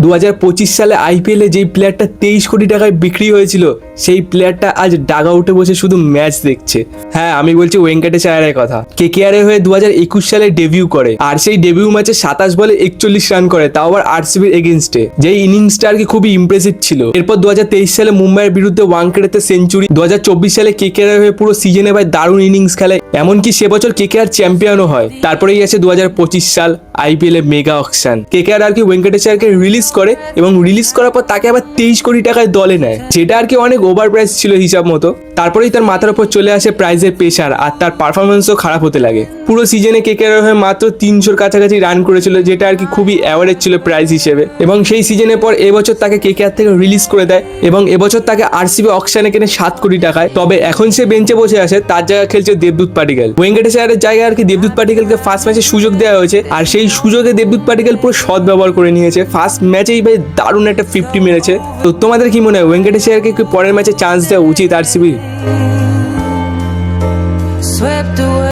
2025 সালে আইপিএলে যেই প্লেয়ারটা 23 কোটি টাকায় বিক্রি হয়েছিল সেই প্লেয়ারটা আজ ডাগা উঠে বসে শুধু ম্যাচ দেখছে। হ্যাঁ, আমি বলছি ওয়েঙ্কটেশ আয়ারের কথা। কেকেআর এর হয়ে 2021 সালে ডেবিউ করে আর সেই ডেবিউ ম্যাচে 27 বলে 41 রান করে, তাও আবার আরসিবির এগেইনস্টে, যেই ইনিংসটা আর কি খুবই ইমপ্রেসিভ ছিল। এরপর 2023 সালে মুম্বাইয়ের বিরুদ্ধে ওয়ানকেড়েতে সেঞ্চুরি। 2024 সালে কেকেআর এর হয়ে পুরো সিজনে ভাই দারুণ ইনিংস খেলে, এমনকি সে বছর কেকেআর চ্যাম্পিয়নও হয়। তারপরেই আছে 2025 সাল আইপিএল এ মেগা অকশন। কেকেআর আর কি ওয়েঙ্কটেশ আয়ারকে রিলিজ করে এবং রিলিজ করার পর তাকে আবার 23 কোটি টাকায় দলে নেয়, যেটা আর কি অনেক ওভার প্রাইস ছিল হিসাব মতো। তারপরেই তার মাথার উপর চলে আসে প্রাইজের প্রেশার আর তার পারফরমেন্সও খারাপ হতে লাগে। পুরো সিজনে কেকেআর হয়ে মাত্র 300-র কাছাকাছি রান করেছিল, যেটা আর কি খুবই অ্যাভারেজ ছিল প্রাইস হিসেবে। এবং সেই সিজনের পর এবছর তাকে কেকেআর থেকে রিলিজ করে দেয় এবং এবছর তাকে আরসিবি অকশনে কেনে 7 কোটি টাকায়। তবে এখন সে বেঞ্চে বসে আছে, তার জায়গায় খেলছে দেবদূত পাটিকেল। ওয়েঙ্কটেশ আয়ারের জায়গায় আর কি দেবদূত পাটিকেলকে ফার্স্ট ম্যাচে সুযোগ দেওয়া হয়েছে আর সেই সুযোগে দেবদূত পাটিকেল পুরো সৎ ব্যবহার করে নিয়েছে। ফার্স্ট ম্যাচেই ভাই দারুণ একটা 50 মেরেছে। তো তোমাদের কি মনে হয় ওয়েঙ্কটেশ আয়ারকে কি পরের ম্যাচে চান্স দেওয়া উচিত আরসিবি?